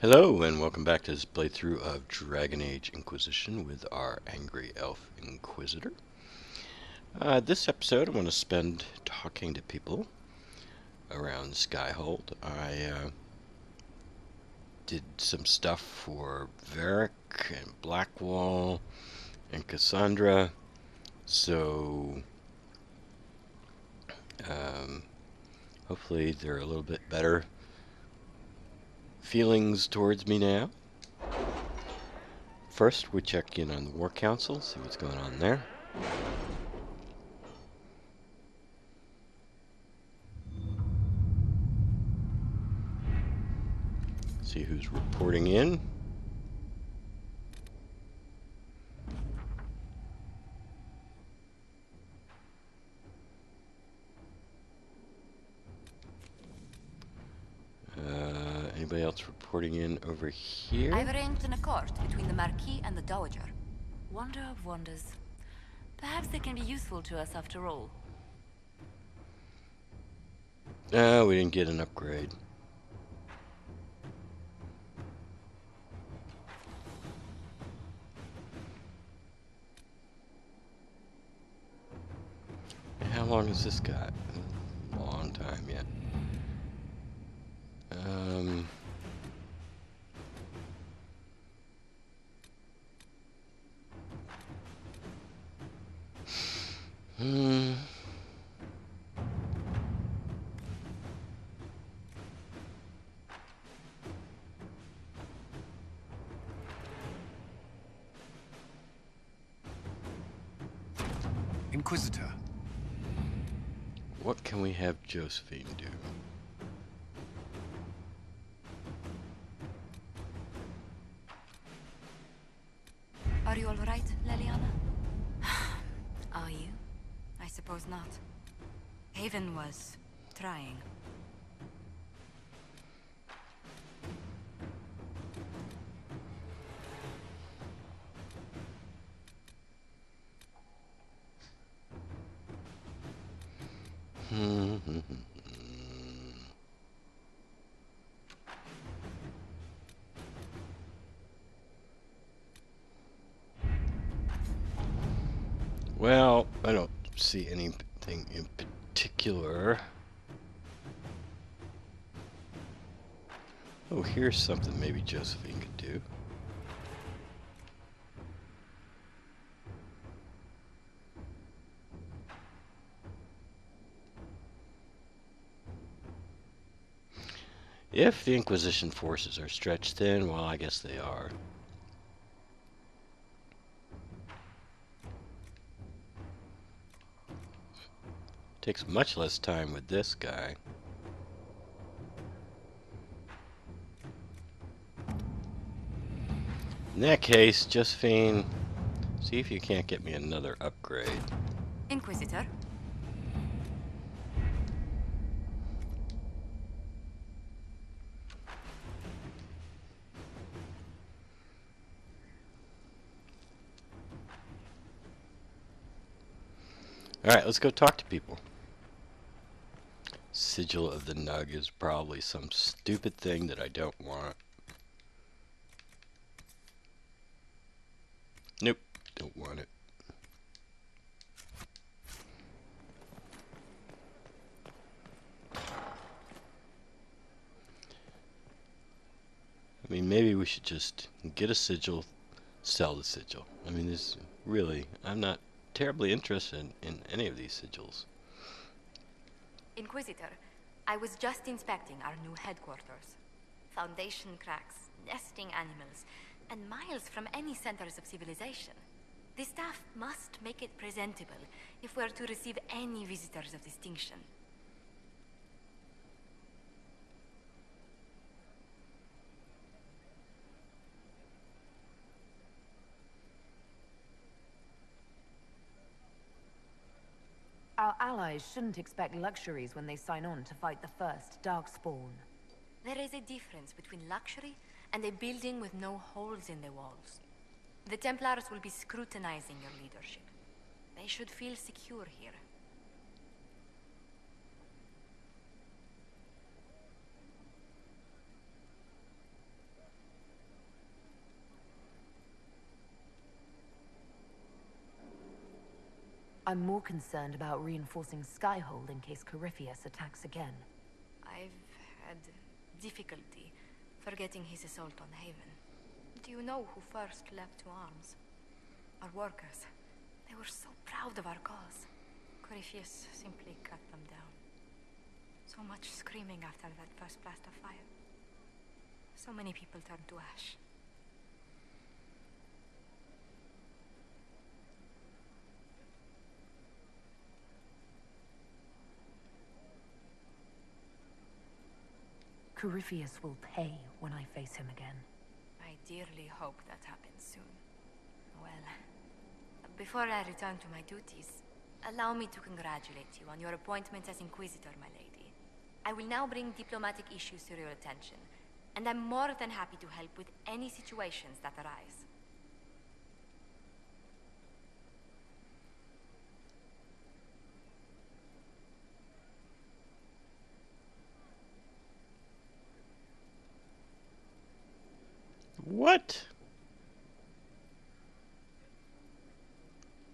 Hello and welcome back to this playthrough of Dragon Age Inquisition with our angry Elf Inquisitor. This episode I'm going to spend talking to people around Skyhold. I did some stuff for Varric and Blackwall and Cassandra, so hopefully they're a little bit better feelings towards me now. First, we check in on the War Council, see what's going on there. See who's reporting in. Anybody else reporting in over here? I've arranged an accord between the Marquis and the Dowager. Wonder of wonders. Perhaps they can be useful to us after all. We didn't get an upgrade. How long has this got? A long time yet. Inquisitor. What can we have Josephine do? Are you all right, Leliana? Are you? I suppose not. Haven was trying. Well, I don't see anything in particular. Oh, here's something maybe Josephine could do. If the Inquisition forces are stretched thin, well, I guess they are. Takes much less time with this guy. In that case, Josephine, see if you can't get me another upgrade. Inquisitor? Alright, let's go talk to people. Sigil of the Nug is probably some stupid thing that I don't want. Nope, don't want it. I mean, maybe we should just get a sigil, sell the sigil. I mean, this really, I'm not terribly interested in any of these sigils. Inquisitor, I was just inspecting our new headquarters. Foundation cracks, nesting animals, and miles from any centers of civilization. The staff must make it presentable if we're to receive any visitors of distinction. Our allies shouldn't expect luxuries when they sign on to fight the first Darkspawn. There is a difference between luxury and a building with no holes in the walls. The Templars will be scrutinizing your leadership. They should feel secure here. I'm more concerned about reinforcing Skyhold in case Corypheus attacks again. I've had difficulty forgetting his assault on Haven. Do you know who first leapt to arms? Our workers. They were so proud of our cause. Corypheus simply cut them down. So much screaming after that first blast of fire. So many people turned to ash. Corypheus will pay when I face him again. I dearly hope that happens soon. Well, before I return to my duties, allow me to congratulate you on your appointment as Inquisitor, my lady. I will now bring diplomatic issues to your attention, and I'm more than happy to help with any situations that arise. What?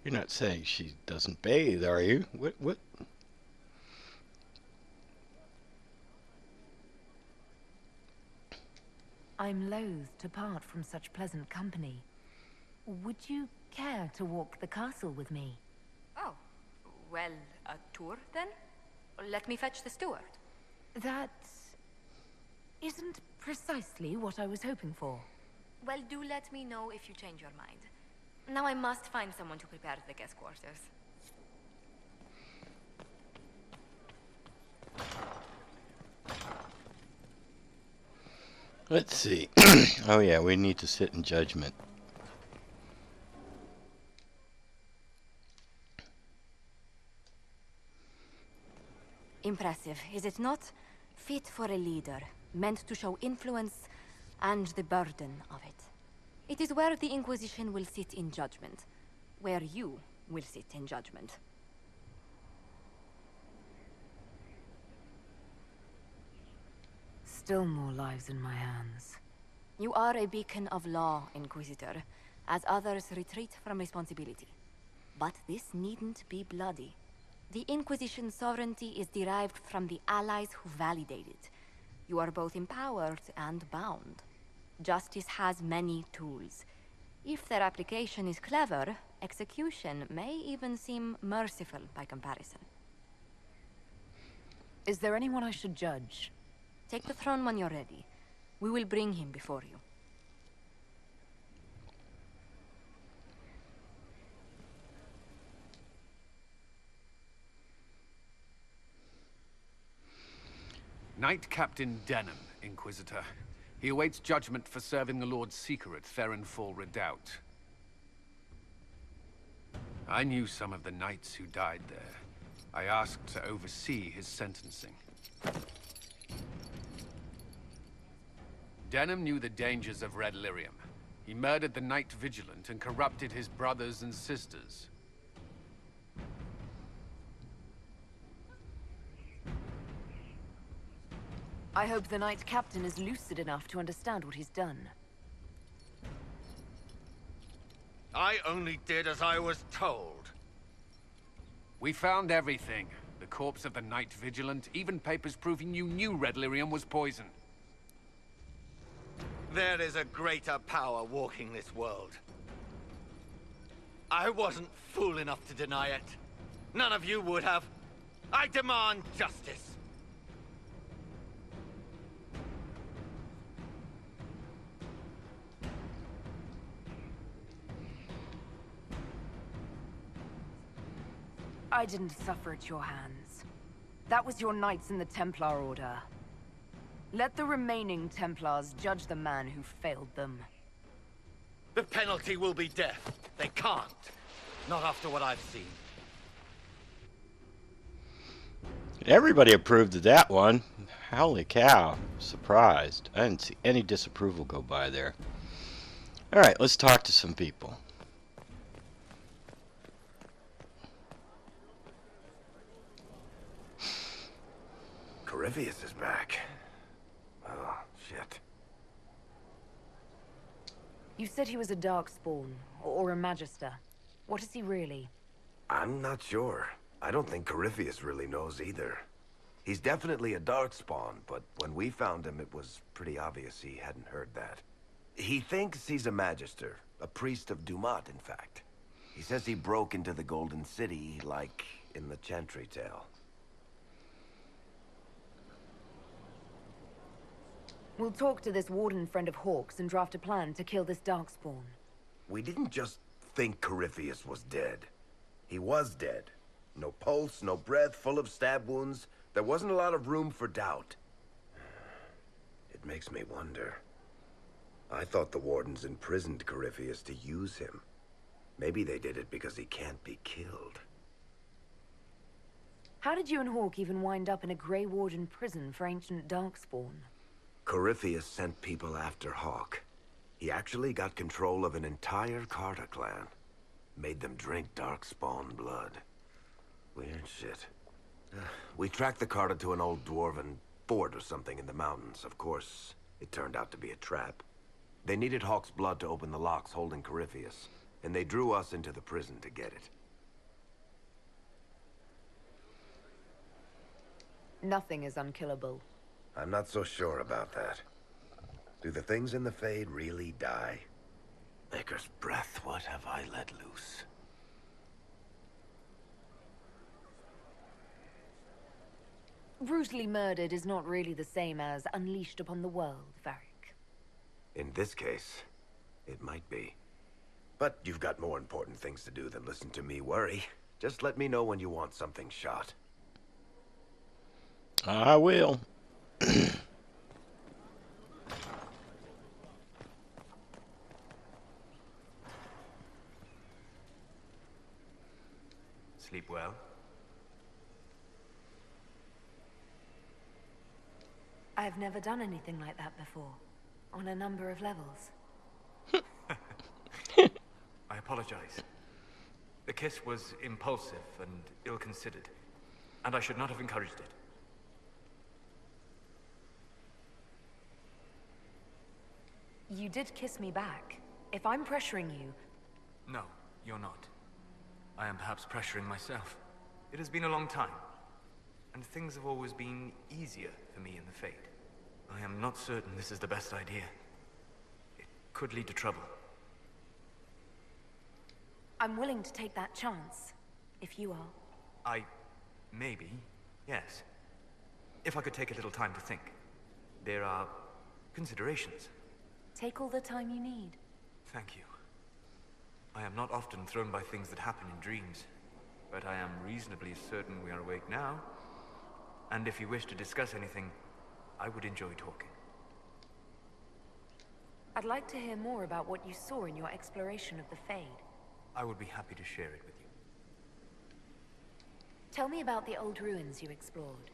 You're not saying she doesn't bathe, are you? What? I'm loath to part from such pleasant company. Would you care to walk the castle with me? Oh, well, a tour then? Let me fetch the steward. That isn't precisely what I was hoping for. Well, do let me know if you change your mind. Now I must find someone to prepare the guest quarters. Let's see. Oh yeah, we need to sit in judgment. Impressive, is it not? Fit for a leader, meant to show influence and the burden of it. It is where the Inquisition will sit in judgment. Where you will sit in judgment. Still more lives in my hands. You are a beacon of law, Inquisitor, as others retreat from responsibility. But this needn't be bloody. The Inquisition's sovereignty is derived from the allies who validate it. You are both empowered and bound. Justice has many tools. If their application is clever, execution may even seem merciful by comparison. Is there anyone I should judge? Take the throne when you're ready. We will bring him before you. Knight Captain Denham, Inquisitor. He awaits judgment for serving the Lord Seeker at Therenfall Redoubt. I knew some of the knights who died there. I asked to oversee his sentencing. Denham knew the dangers of Red Lyrium. He murdered the Knight Vigilant and corrupted his brothers and sisters. I hope the Knight Captain is lucid enough to understand what he's done. I only did as I was told. We found everything. The corpse of the Knight Vigilant, even papers proving you knew Red Lyrium was poison. There is a greater power walking this world. I wasn't fool enough to deny it. None of you would have. I demand justice. I didn't suffer at your hands. That was your knights in the Templar Order. Let the remaining Templars judge the man who failed them. The penalty will be death. They can't. Not after what I've seen. Everybody approved of that one. Holy cow. Surprised. I didn't see any disapproval go by there. Alright, let's talk to some people. Corypheus is back. Oh, shit. You said he was a Darkspawn, or a Magister. What is he really? I'm not sure. I don't think Corypheus really knows either. He's definitely a darkspawn, but when we found him, it was pretty obvious he hadn't heard that. He thinks he's a magister, a priest of Dumat, in fact. He says he broke into the Golden City, like in the Chantry tale. We'll talk to this warden friend of Hawk's and draft a plan to kill this darkspawn. We didn't just think Corypheus was dead. He was dead. No pulse, no breath, full of stab wounds. There wasn't a lot of room for doubt. It makes me wonder. I thought the wardens imprisoned Corypheus to use him. Maybe they did it because he can't be killed. How did you and Hawk even wind up in a Grey Warden prison for ancient darkspawn? Corypheus sent people after Hawk. He actually got control of an entire Carter clan. Made them drink darkspawn blood. Weird shit. We tracked the Carter to an old dwarven fort or something in the mountains. Of course, it turned out to be a trap. They needed Hawk's blood to open the locks holding Corypheus, and they drew us into the prison to get it. Nothing is unkillable. I'm not so sure about that. Do the things in the Fade really die? Maker's breath, what have I let loose? Brutally murdered is not really the same as unleashed upon the world, Varric. In this case, it might be. But you've got more important things to do than listen to me worry. Just let me know when you want something shot. I will. Sleep well? I've never done anything like that before, on a number of levels. I apologize. The kiss was impulsive and ill-considered, and I should not have encouraged it. You did kiss me back. If I'm pressuring you... No, you're not. I am perhaps pressuring myself. It has been a long time, and things have always been easier for me in the Fade. I am not certain this is the best idea. It could lead to trouble. I'm willing to take that chance, if you are. Maybe, yes. If I could take a little time to think. There are considerations. Take all the time you need. Thank you. I am not often thrown by things that happen in dreams, but I am reasonably certain we are awake now. And if you wish to discuss anything, I would enjoy talking. I'd like to hear more about what you saw in your exploration of the Fade. I would be happy to share it with you. Tell me about the old ruins you explored.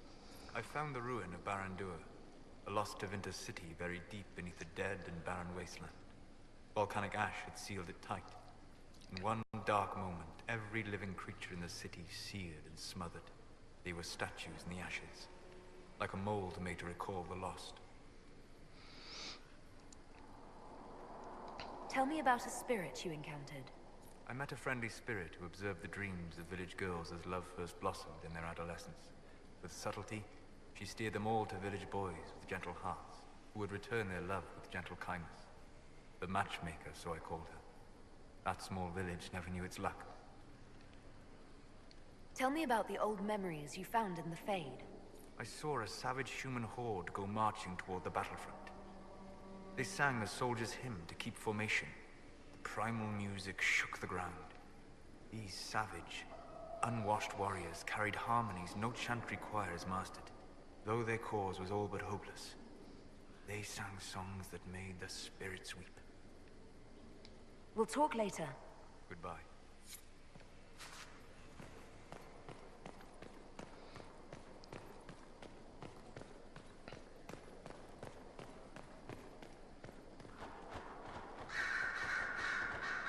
I found the ruin of Barandur, a lost Tevinter city buried deep beneath a dead and barren wasteland. Volcanic ash had sealed it tight. In one dark moment, every living creature in the city seared and smothered. They were statues in the ashes, like a mold made to recall the lost. Tell me about a spirit you encountered. I met a friendly spirit who observed the dreams of village girls as love first blossomed in their adolescence. With subtlety, she steered them all to village boys with gentle hearts, who would return their love with gentle kindness. The matchmaker, so I called her. That small village never knew its luck. Tell me about the old memories you found in the Fade. I saw a savage human horde go marching toward the battlefront. They sang a soldier's hymn to keep formation. The primal music shook the ground. These savage, unwashed warriors carried harmonies no chantry choirs mastered. Though their cause was all but hopeless, they sang songs that made the spirits weep. We'll talk later. Goodbye.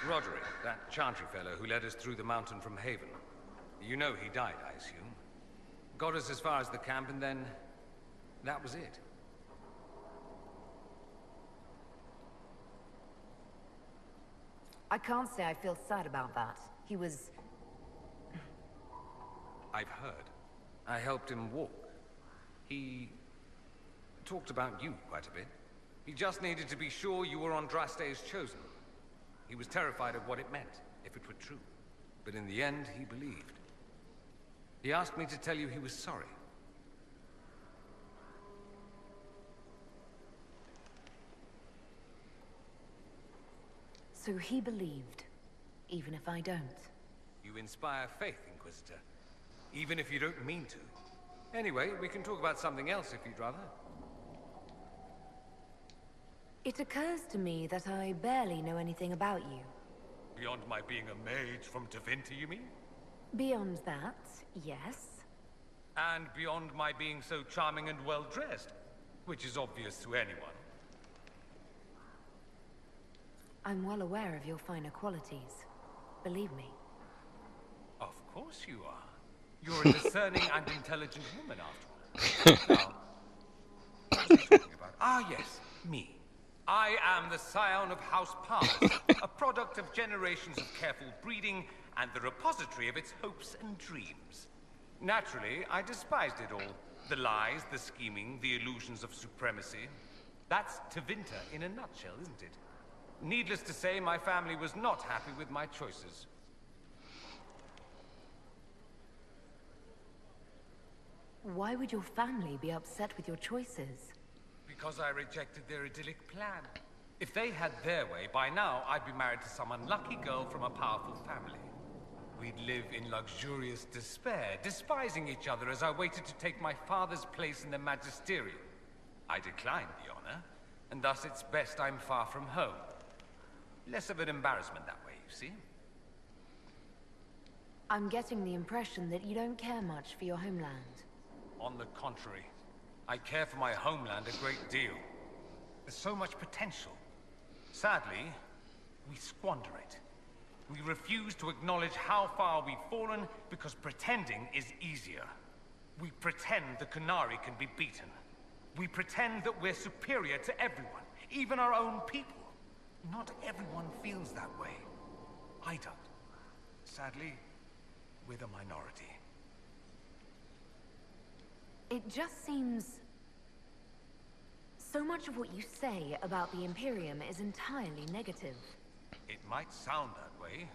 Roderick, that Chantry fellow who led us through the mountain from Haven. You know he died, I assume. Got us as far as the camp and then... that was it. I can't say I feel sad about that. He was... I've heard. I helped him walk. He talked about you quite a bit. He just needed to be sure you were Andraste's chosen. He was terrified of what it meant, if it were true. But in the end, he believed. He asked me to tell you he was sorry. So he believed, even if I don't. You inspire faith, Inquisitor. Even if you don't mean to. Anyway, we can talk about something else if you'd rather. It occurs to me that I barely know anything about you. Beyond my being a mage from Tevinter, you mean? Beyond that, yes. And beyond my being so charming and well-dressed, which is obvious to anyone. I'm well aware of your finer qualities. Believe me. Of course you are. You're a discerning and intelligent woman, after all. Now, what was I talking about? Ah, yes, me. I am the scion of House Palmer, a product of generations of careful breeding and the repository of its hopes and dreams. Naturally, I despised it all. The lies, the scheming, the illusions of supremacy. That's Tevinter in a nutshell, isn't it? Needless to say, my family was not happy with my choices. Why would your family be upset with your choices? Because I rejected their idyllic plan. If they had their way, by now I'd be married to some unlucky girl from a powerful family. We'd live in luxurious despair, despising each other as I waited to take my father's place in the magisterium. I declined the honor, and thus it's best I'm far from home. Less of an embarrassment that way, you see? I'm getting the impression that you don't care much for your homeland. On the contrary, I care for my homeland a great deal. There's so much potential. Sadly, we squander it. We refuse to acknowledge how far we've fallen because pretending is easier. We pretend the Qunari can be beaten. We pretend that we're superior to everyone, even our own people. Not everyone feels that way. I don't. Sadly, we're the minority. It just seems... So much of what you say about the Imperium is entirely negative. It might sound that way.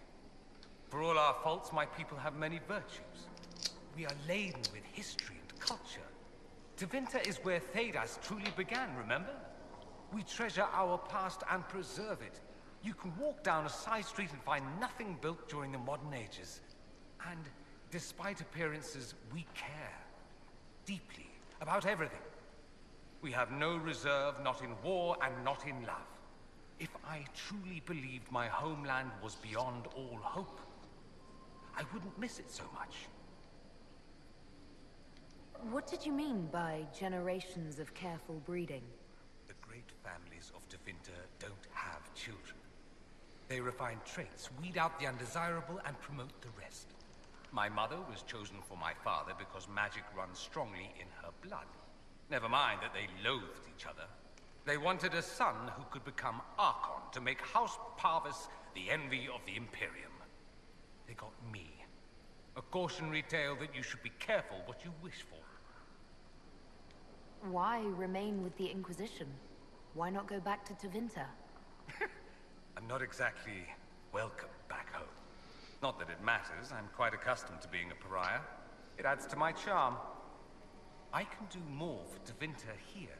For all our faults, my people have many virtues. We are laden with history and culture. Tevinter is where Thedas truly began, remember? We treasure our past and preserve it. You can walk down a side street and find nothing built during the modern ages. And despite appearances, we care. Deeply. About everything. We have no reserve, not in war and not in love. If I truly believed my homeland was beyond all hope, I wouldn't miss it so much. What did you mean by generations of careful breeding? The great families of Tevinter don't have children. They refine traits, weed out the undesirable, and promote the rest. My mother was chosen for my father because magic runs strongly in her blood. Never mind that they loathed each other. They wanted a son who could become Archon to make House Parvis the envy of the Imperium. They got me. A cautionary tale that you should be careful what you wish for. Why remain with the Inquisition? Why not go back to Tevinter? I'm not exactly welcome back home. Not that it matters, I'm quite accustomed to being a pariah. It adds to my charm. I can do more for Tevinter here.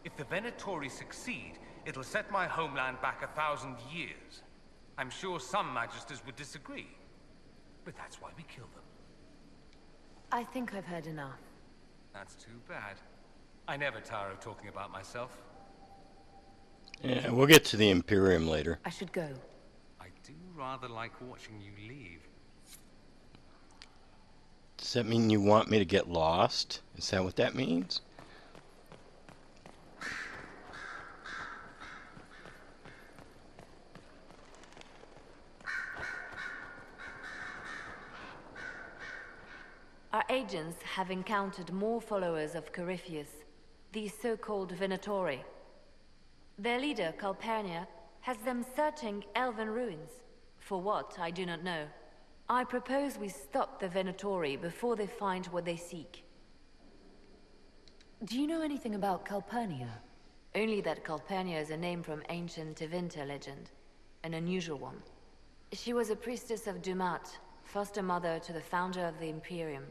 If the Venatori succeed, it'll set my homeland back 1,000 years. I'm sure some magisters would disagree, but that's why we kill them. I think I've heard enough. That's too bad. I never tire of talking about myself. Yeah, we'll get to the Imperium later. I should go. I do rather like watching you leave. Does that mean you want me to get lost? Is that what that means? Our agents have encountered more followers of Corypheus, the so-called Venatori. Their leader, Calpurnia, has them searching elven ruins. For what, I do not know. I propose we stop the Venatori before they find what they seek. Do you know anything about Calpurnia? Only that Calpurnia is a name from ancient Tevinter legend. An unusual one. She was a priestess of Dumat, foster mother to the founder of the Imperium.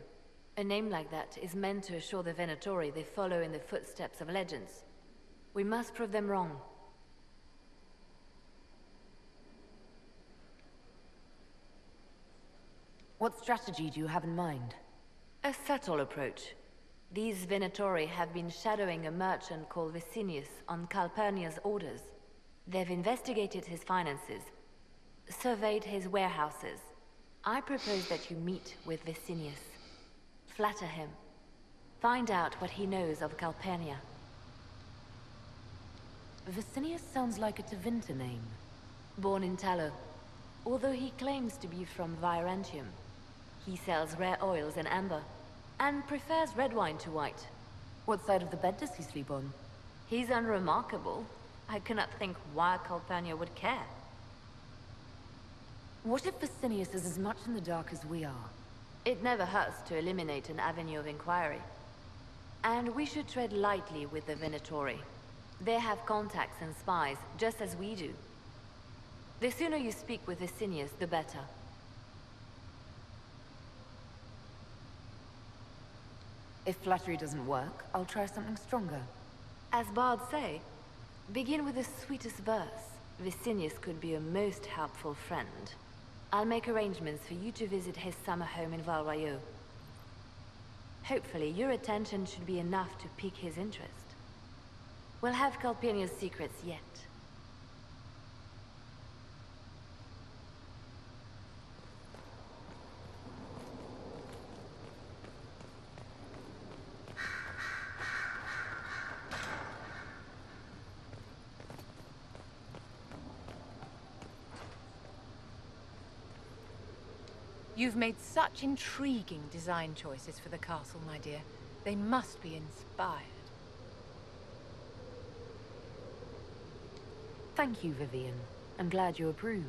A name like that is meant to assure the Venatori they follow in the footsteps of legends. We must prove them wrong. What strategy do you have in mind? A subtle approach. These Venatori have been shadowing a merchant called Vicinius on Calpurnia's orders. They've investigated his finances, surveyed his warehouses. I propose that you meet with Vicinius. Flatter him. Find out what he knows of Calpurnia. Vicinius sounds like a Tevinter name. Born in Tallow, although he claims to be from Virantium. He sells rare oils and amber, and prefers red wine to white. What side of the bed does he sleep on? He's unremarkable. I cannot think why Calpurnia would care. What if Vicinius is as much in the dark as we are? It never hurts to eliminate an avenue of inquiry. And we should tread lightly with the Venatori. They have contacts and spies, just as we do. The sooner you speak with Vicinius, the better. If flattery doesn't work, I'll try something stronger. As bards say, begin with the sweetest verse. Vicinius could be a most helpful friend. I'll make arrangements for you to visit his summer home in Val Royeaux. Hopefully, your attention should be enough to pique his interest. We'll have Calpurnia's secrets yet. You've made such intriguing design choices for the castle, my dear. They must be inspired. Thank you, Vivian. I'm glad you approve.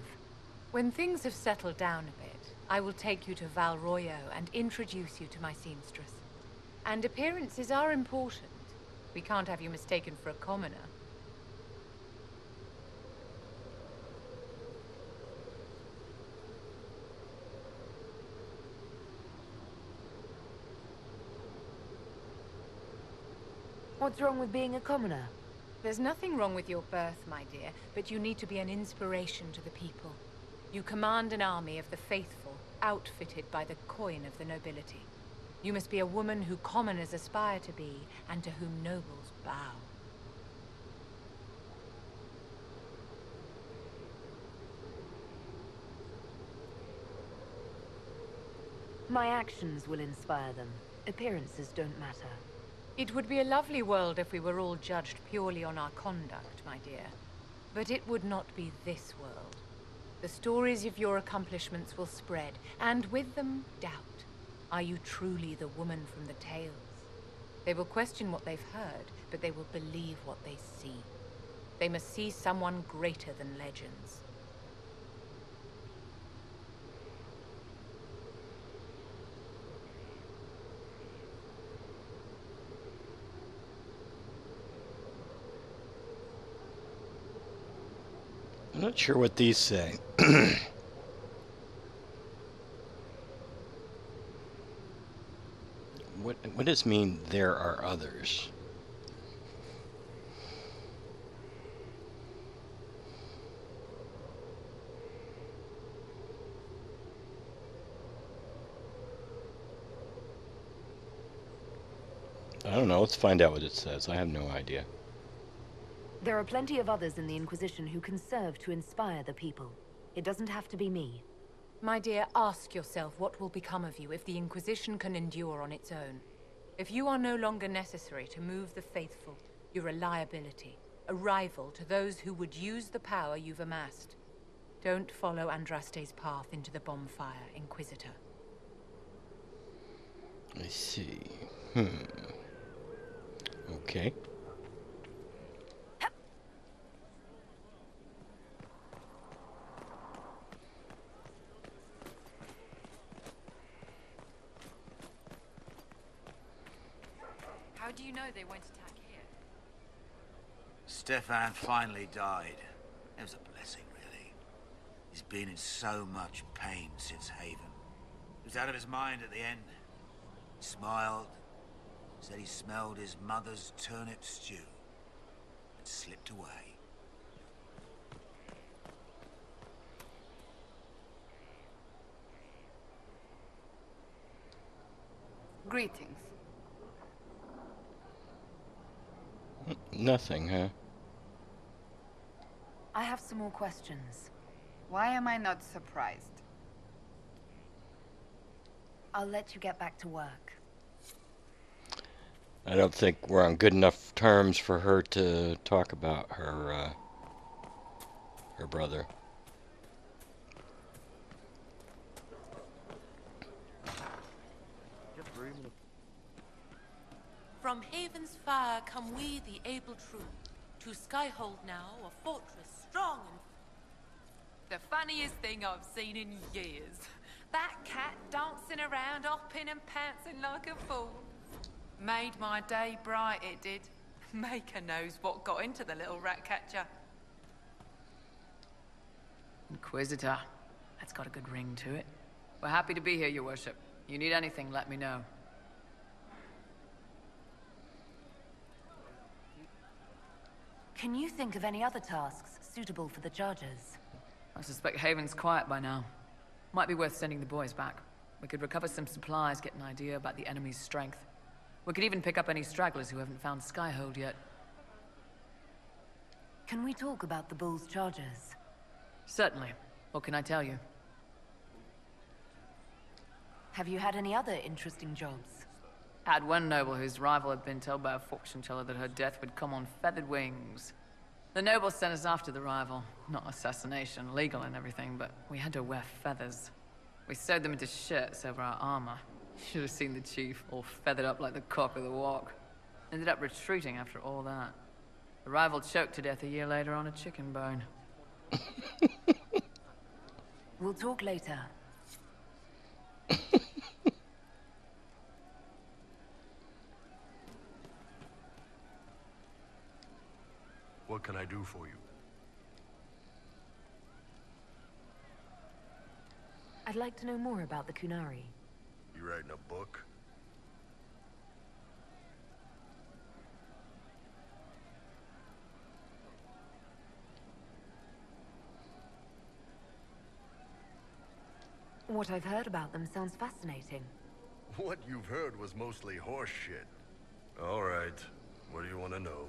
When things have settled down a bit, I will take you to Val Royeaux and introduce you to my seamstress. And appearances are important. We can't have you mistaken for a commoner. What's wrong with being a commoner? There's nothing wrong with your birth, my dear, but you need to be an inspiration to the people. You command an army of the faithful, outfitted by the coin of the nobility. You must be a woman who commoners aspire to be, and to whom nobles bow. My actions will inspire them. Appearances don't matter. It would be a lovely world if we were all judged purely on our conduct, my dear. But it would not be this world. The stories of your accomplishments will spread, and with them, doubt. Are you truly the woman from the tales? They will question what they've heard, but they will believe what they see. They must see someone greater than legends. I'm not sure what these say. What does mean there are others? I don't know. Let's find out what it says. I have no idea. There are plenty of others in the Inquisition who can serve to inspire the people. It doesn't have to be me. My dear, ask yourself what will become of you if the Inquisition can endure on its own. If you are no longer necessary to move the faithful, you're a liability, a rival to those who would use the power you've amassed. Don't follow Andraste's path into the bonfire, Inquisitor. I see. Okay. know they won't attack here? Stefan finally died. It was a blessing, really. He's been in so much pain since Haven. He was out of his mind at the end. He smiled, said he smelled his mother's turnip stew, and slipped away. Greetings. Nothing, huh? I have some more questions. Why am I not surprised? I'll let you get back to work. I don't think we're on good enough terms for her to talk about her brother. From Haven's fire come we, the able true, to Skyhold now, a fortress strong and... The funniest thing I've seen in years. That cat dancing around, hopping and pouncing like a fool. Made my day bright, it did. Maker knows what got into the little rat catcher. Inquisitor. That's got a good ring to it. We're happy to be here, your worship. You need anything, let me know. Can you think of any other tasks suitable for the Chargers? I suspect Haven's quiet by now. Might be worth sending the boys back. We could recover some supplies, get an idea about the enemy's strength. We could even pick up any stragglers who haven't found Skyhold yet. Can we talk about the Bull's Chargers? Certainly. What can I tell you? Have you had any other interesting jobs? Had one noble whose rival had been told by a fortune teller that her death would come on feathered wings. The noble sent us after the rival. Not assassination, legal and everything, but we had to wear feathers. We sewed them into shirts over our armor. Should have seen the chief, all feathered up like the cock of the walk. Ended up retreating after all that. The rival choked to death a year later on a chicken bone. We'll talk later. What can I do for you? I'd like to know more about the Kunari. You writing a book? What I've heard about them sounds fascinating. What you've heard was mostly horse shit. All right. What do you want to know?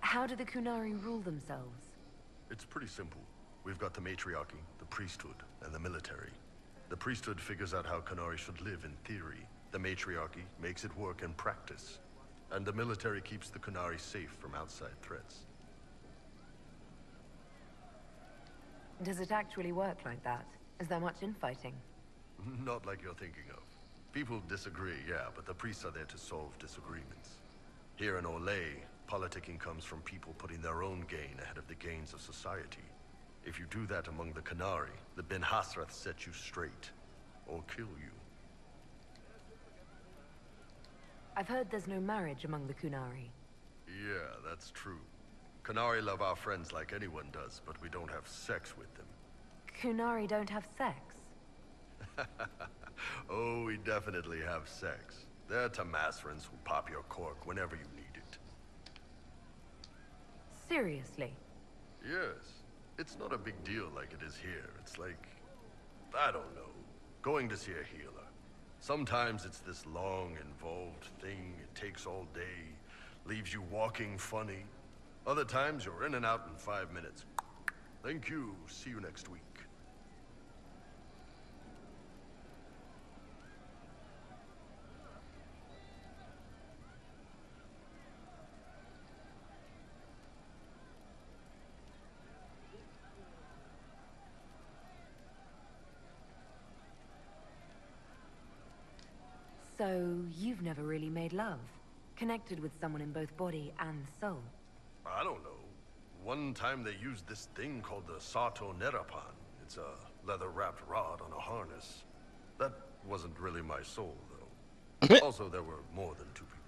How do the Kunari rule themselves? It's pretty simple. We've got the matriarchy, the priesthood, and the military. The priesthood figures out how Kunari should live in theory. The matriarchy makes it work in practice. And the military keeps the Kunari safe from outside threats. Does it actually work like that? Is there much infighting? Not like you're thinking of. People disagree, yeah, but the priests are there to solve disagreements. Here in Olay, politicking comes from people putting their own gain ahead of the gains of society. If you do that among the Kunari, the Ben Hasrath set you straight, or kill you. I've heard there's no marriage among the Kunari. Yeah, that's true. Kunari love our friends like anyone does, but we don't have sex with them. Kunari don't have sex? Oh, we definitely have sex. They're Tamasrans who pop your cork whenever you need it. Seriously? Yes. It's not a big deal like it is here. It's like, I don't know, going to see a healer. Sometimes it's this long, involved thing. It takes all day, leaves you walking funny. Other times you're in and out in 5 minutes. Thank you. See you next week. So, you've never really made love? Connected with someone in both body and soul? I don't know. One time they used this thing called the Sato Nerapan. It's a leather-wrapped rod on a harness. That Wasn't really my soul, though. Also, there were more than two people.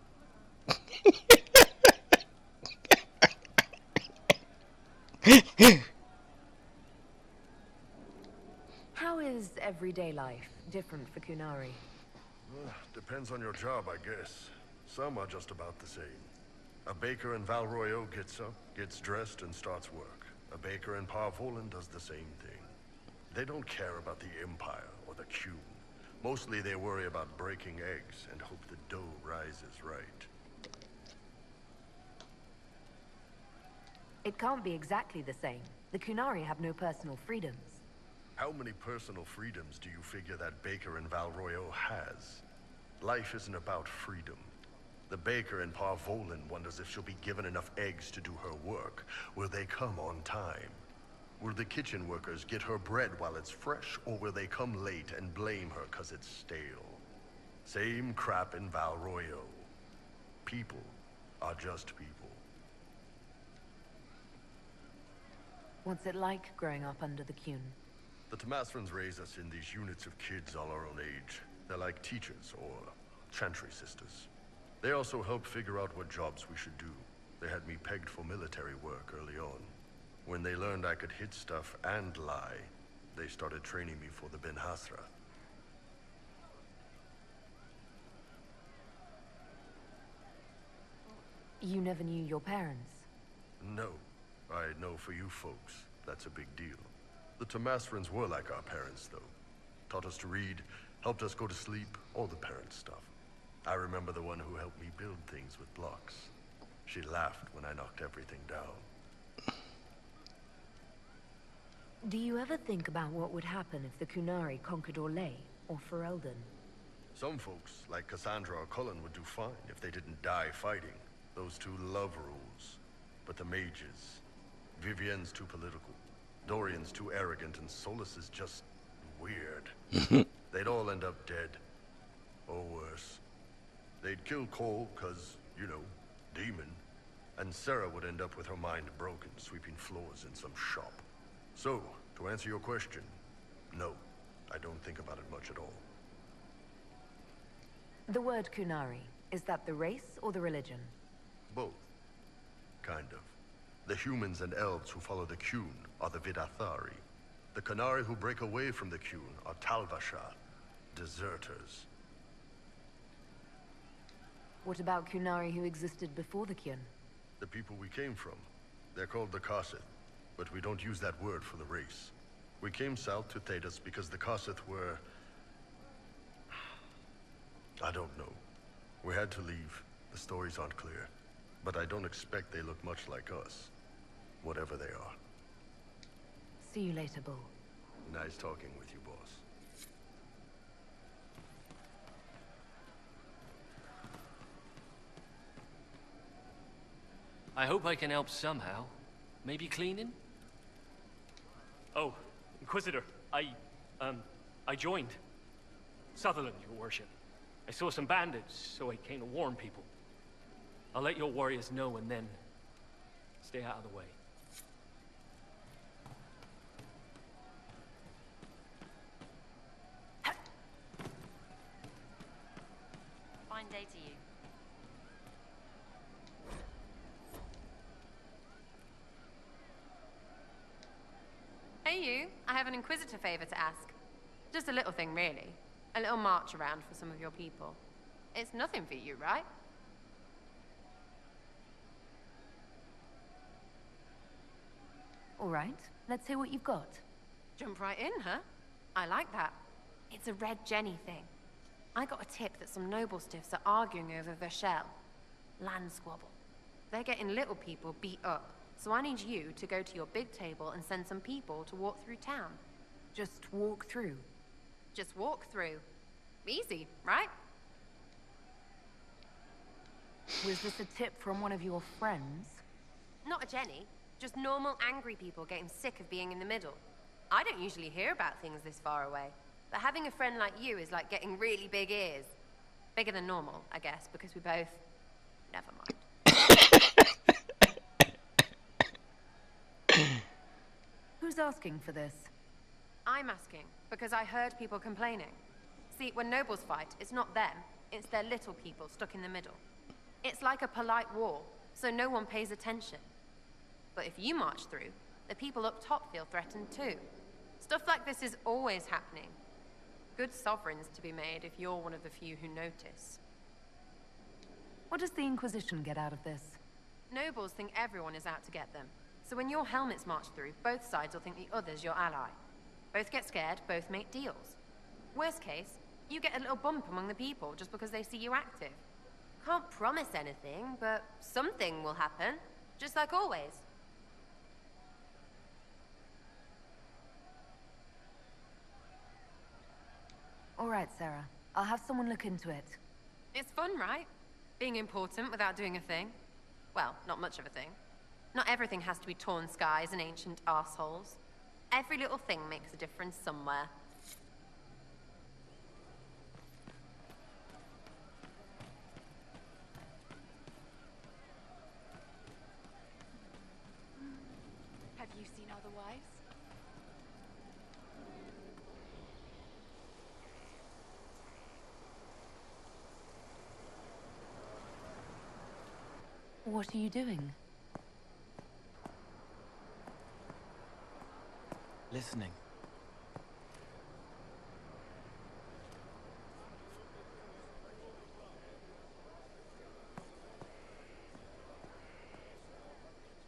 How is everyday life different for Kunari? Depends on your job, I guess. Some are just about the same. A baker in Valroyo gets up, gets dressed, and starts work. A baker in Parvolan does the same thing. They don't care about the Empire or the Qun. Mostly they worry about breaking eggs and hope the dough rises right. It can't be exactly the same. The Kunari have no personal freedoms. How many personal freedoms do you figure that baker in Valroyo has? Life isn't about freedom. The baker in Parvolan wonders if she'll be given enough eggs to do her work. Will they come on time? Will the kitchen workers get her bread while it's fresh, or will they come late and blame her 'cause it's stale? Same crap in Valroyo. People are just people. What's it like growing up under the Qun? The Tamasrans raise us in these units of kids all our own age. They're like teachers or chantry sisters. They also help figure out what jobs we should do. They had me pegged for military work early on. When they learned I could hit stuff and lie, they started training me for the Ben Hasra. You never knew your parents? No. I know for you folks, that's a big deal. The Tamasrans were like our parents, though. Taught us to read, helped us go to sleep, all the parent stuff. I remember the one who helped me build things with blocks. She laughed when I knocked everything down. Do you ever think about what would happen if the Kunari conquered Orlais or Ferelden? Some folks, like Cassandra or Cullen, would do fine if they didn't die fighting. Those two love rules. But the mages... Vivienne's too political. Dorian's too arrogant, and Solus is just... weird. They'd all end up dead. Or worse. They'd kill Cole, 'cause, you know, demon. And Sarah would end up with her mind broken, sweeping floors in some shop. So, to answer your question, no. I don't think about it much at all. The word Kunari, is that the race or the religion? Both. Kind of. The humans and elves who follow the Qun are the Vidathari. The Kunari who break away from the Qun are Talvasha, deserters. What about Kunari who existed before the Qun? The people we came from. They're called the Karsith, but we don't use that word for the race. We came south to Thedas because the Karsith were... I don't know. We had to leave. The stories aren't clear. But I don't expect they look much like us. Whatever they are. See you later, Bull. Nice talking with you, boss. I hope I can help somehow. Maybe cleaning? Oh, Inquisitor, I joined. Sutherland, your worship. I saw some bandits, so I came to warn people. I'll let your warriors know and then stay out of the way. Fine day to you. Hey you, I have an Inquisitor favor to ask. Just a little thing, really. A little march around for some of your people. It's nothing for you, right? All right, let's hear what you've got. Jump right in, huh? I like that. It's a Red Jenny thing. I got a tip that some noble stiffs are arguing over Vershel. Land squabble. They're getting little people beat up. So I need you to go to your big table and send some people to walk through town. Just walk through? Just walk through. Easy, right? Was this a tip from one of your friends? Not a Jenny. Just normal angry people getting sick of being in the middle. I don't usually hear about things this far away. But having a friend like you is like getting really big ears. Bigger than normal, I guess, because we both... Never mind. Who's asking for this? I'm asking, because I heard people complaining. See, when nobles fight, it's not them, it's their little people stuck in the middle. It's like a polite war, so no one pays attention. But if you march through, the people up top feel threatened too. Stuff like this is always happening. Good sovereigns to be made if you're one of the few who notice. What does the Inquisition get out of this? Nobles think everyone is out to get them. So when your helmets march through, both sides will think the other's your ally. Both get scared, both make deals. Worst case, you get a little bump among the people just because they see you active. Can't promise anything, but something will happen. Just like always. All right, Sarah. I'll have someone look into it. It's fun, right? Being important without doing a thing. Well, not much of a thing. Not everything has to be torn skies and ancient arseholes. Every little thing makes a difference somewhere. Have you seen otherwise? What are you doing? Listening.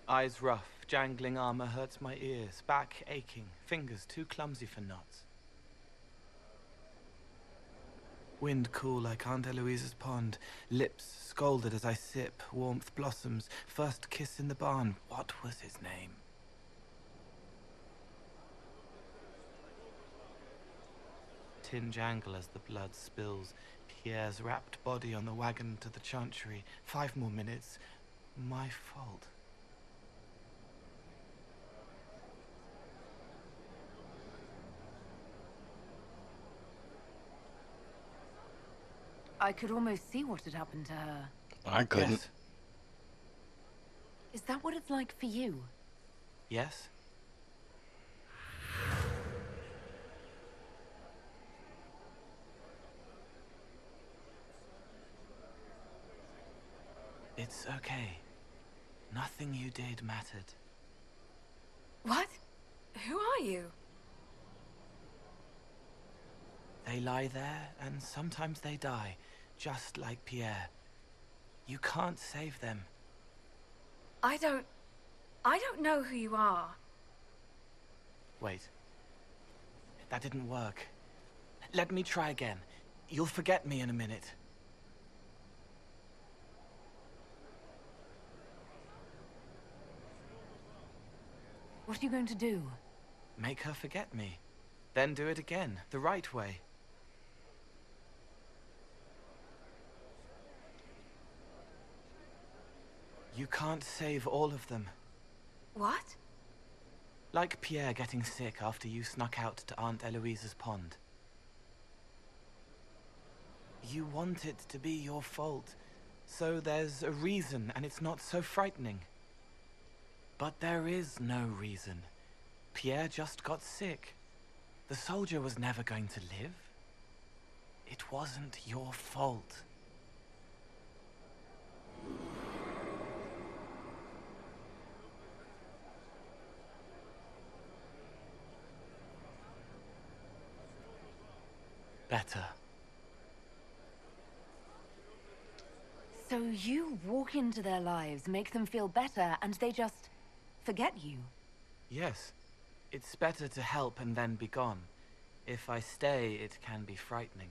Eyes rough, jangling armor hurts my ears, back aching, fingers too clumsy for knots. Wind cool like Aunt Eloise's pond, lips scalded as I sip, warmth blossoms, first kiss in the barn. What was his name? Tin jangle as the blood spills, Pierre's wrapped body on the wagon to the chantry. 5 more minutes. My fault. I could almost see what had happened to her. I couldn't. Yes. Is that what it's like for you? Yes? It's okay. Nothing you did mattered. What? Who are you? They lie there, and sometimes they die, just like Pierre. You can't save them. I don't know who you are. Wait. That didn't work. Let me try again. You'll forget me in a minute. What are you going to do? Make her forget me. Then do it again, the right way. You can't save all of them. What? Like Pierre getting sick after you snuck out to Aunt Eloise's pond. You want it to be your fault, so there's a reason and it's not so frightening. But there is no reason. Pierre just got sick. The soldier was never going to live. It wasn't your fault. Better. So you walk into their lives, make them feel better, and they just forget you? Yes. It's better to help and then be gone. If I stay, it can be frightening.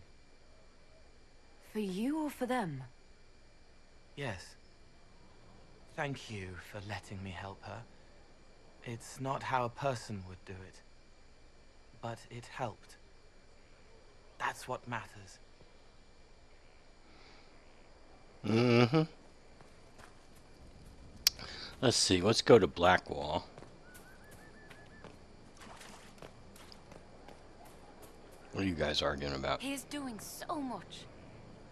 For you or for them? Yes. Thank you for letting me help her. It's not how a person would do it. But it helped. That's what matters. Mm-hmm. Let's see, let's go to Blackwall. What are you guys arguing about? He is doing so much.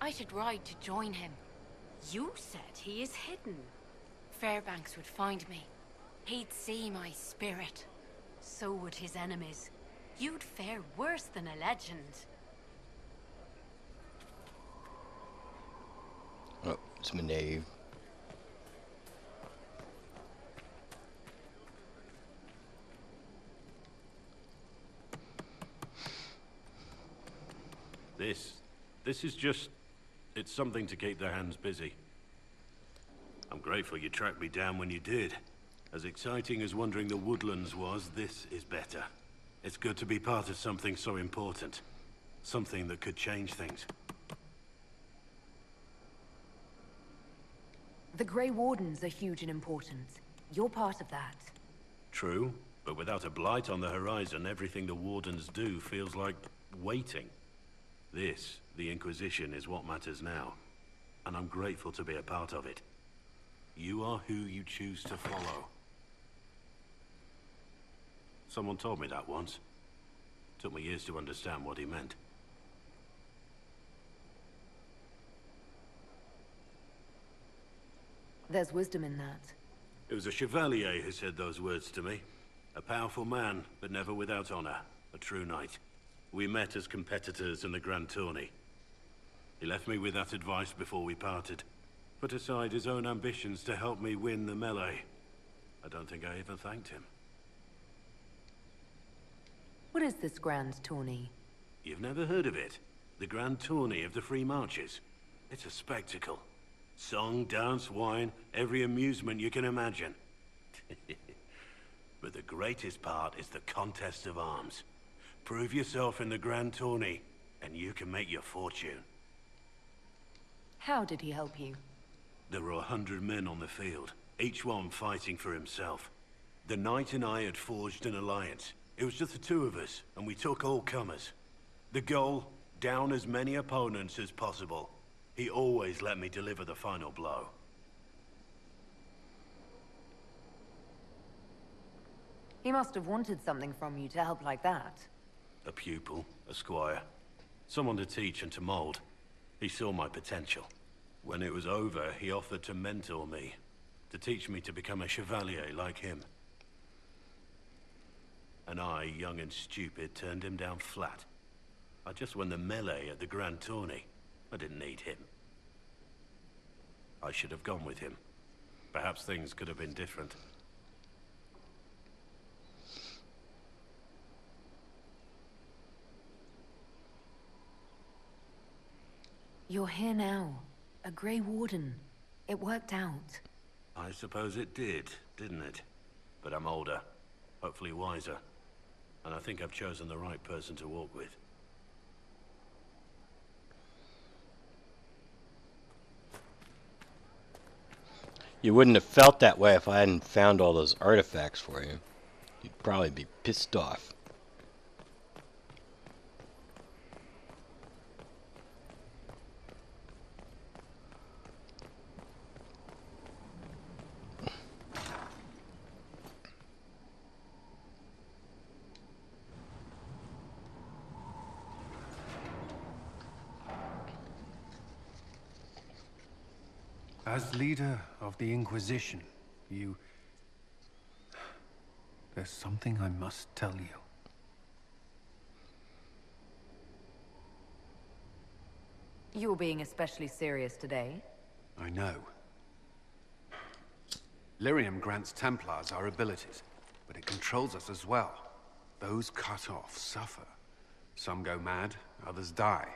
I should ride to join him. You said he is hidden. Fairbanks would find me. He'd see my spirit. So would his enemies. You'd fare worse than a legend. It's my knave. This is just... it's something to keep their hands busy. I'm grateful you tracked me down when you did. As exciting as wandering the woodlands was, this is better. It's good to be part of something so important. Something that could change things. The Grey Wardens are huge and important. You're part of that. True, but without a blight on the horizon, everything the Wardens do feels like waiting. This, the Inquisition, is what matters now. And I'm grateful to be a part of it. You are who you choose to follow. Someone told me that once. Took me years to understand what he meant. There's wisdom in that. It was a Chevalier who said those words to me. A powerful man, but never without honor. A true knight. We met as competitors in the Grand Tourney. He left me with that advice before we parted. Put aside his own ambitions to help me win the melee. I don't think I even thanked him. What is this Grand Tourney? You've never heard of it? The Grand Tourney of the Free Marches. It's a spectacle. Song, dance, wine, every amusement you can imagine. But the greatest part is the contest of arms. Prove yourself in the Grand Tourney, and you can make your fortune. How did he help you? There were 100 men on the field, each one fighting for himself. The knight and I had forged an alliance. It was just the two of us, and we took all comers. The goal, down as many opponents as possible. He always let me deliver the final blow. He must have wanted something from you to help like that. A pupil, a squire. Someone to teach and to mold. He saw my potential. When it was over, he offered to mentor me. To teach me to become a chevalier like him. And I, young and stupid, turned him down flat. I just won the melee at the Grand Tourney. I didn't need him. I should have gone with him. Perhaps things could have been different. You're here now. A Grey Warden. It worked out. I suppose it did, didn't it? But I'm older. Hopefully wiser. And I think I've chosen the right person to walk with. You wouldn't have felt that way if I hadn't found all those artifacts for you. You'd probably be pissed off. As leader of the Inquisition, there's something I must tell you. You're being especially serious today. I know. Lyrium grants Templars our abilities, but it controls us as well. Those cut off suffer. Some go mad, others die.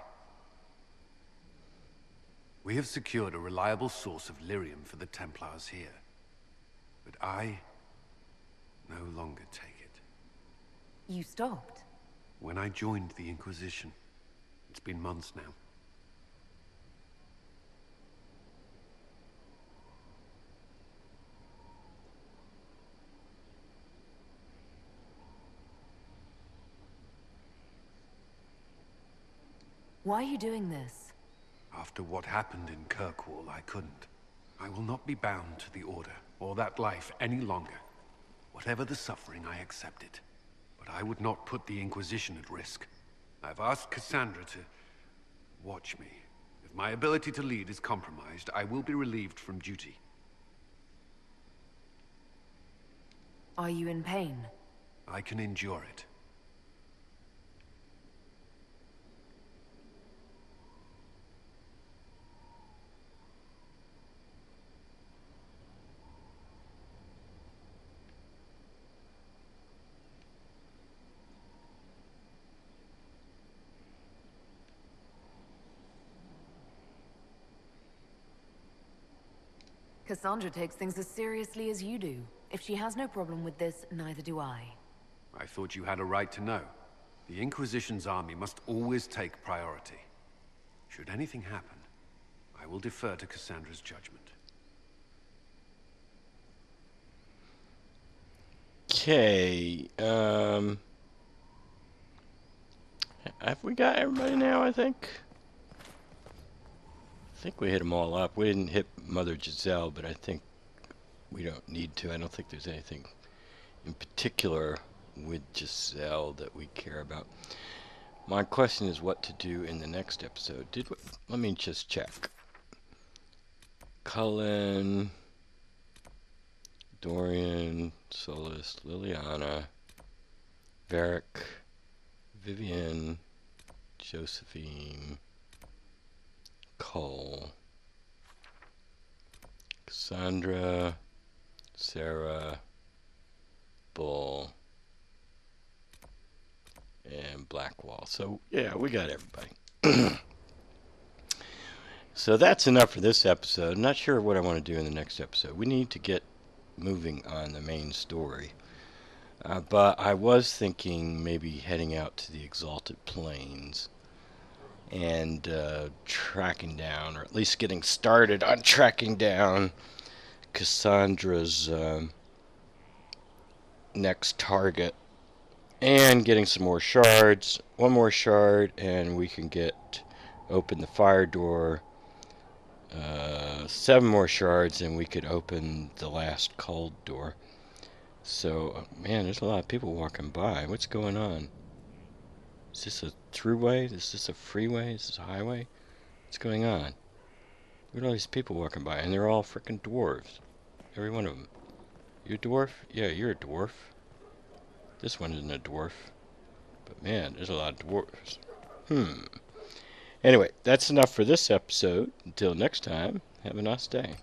We have secured a reliable source of lyrium for the Templars here. But I no longer take it. You stopped? When I joined the Inquisition. It's been months now. Why are you doing this? After what happened in Kirkwall, I couldn't. I will not be bound to the Order, or that life any longer. Whatever the suffering, I accept it. But I would not put the Inquisition at risk. I've asked Cassandra to watch me. If my ability to lead is compromised, I will be relieved from duty. Are you in pain? I can endure it. Cassandra takes things as seriously as you do. If she has no problem with this, neither do I. I thought you had a right to know. The Inquisition's army must always take priority. Should anything happen, I will defer to Cassandra's judgment. Okay, have we got everybody now, I think? I think we hit them all up. We didn't hit Mother Giselle, but I think we don't need to. I don't think there's anything in particular with Giselle that we care about. My question is what to do in the next episode. Let me just check. Cullen, Dorian, Solus, Liliana, Varric, Vivian, Josephine, Cole, Cassandra, Sarah, Bull, and Blackwall. So, yeah, we got everybody. So that's enough for this episode. I'm not sure what I want to do in the next episode. We need to get moving on the main story. But I was thinking maybe heading out to the Exalted Plains and tracking down, or at least getting started on tracking down Cassandra's next target and getting some more shards. One more shard and we can open the fire door. 7 more shards and we could open the last cold door. So, man, there's a lot of people walking by. What's going on? Is this a throughway? Is this a freeway? Is this a highway? What's going on? Look at all these people walking by, and they're all freaking dwarves. Every one of them. You a dwarf? Yeah, you're a dwarf. This one isn't a dwarf. But man, there's a lot of dwarves. Anyway, that's enough for this episode. Until next time, have a nice day.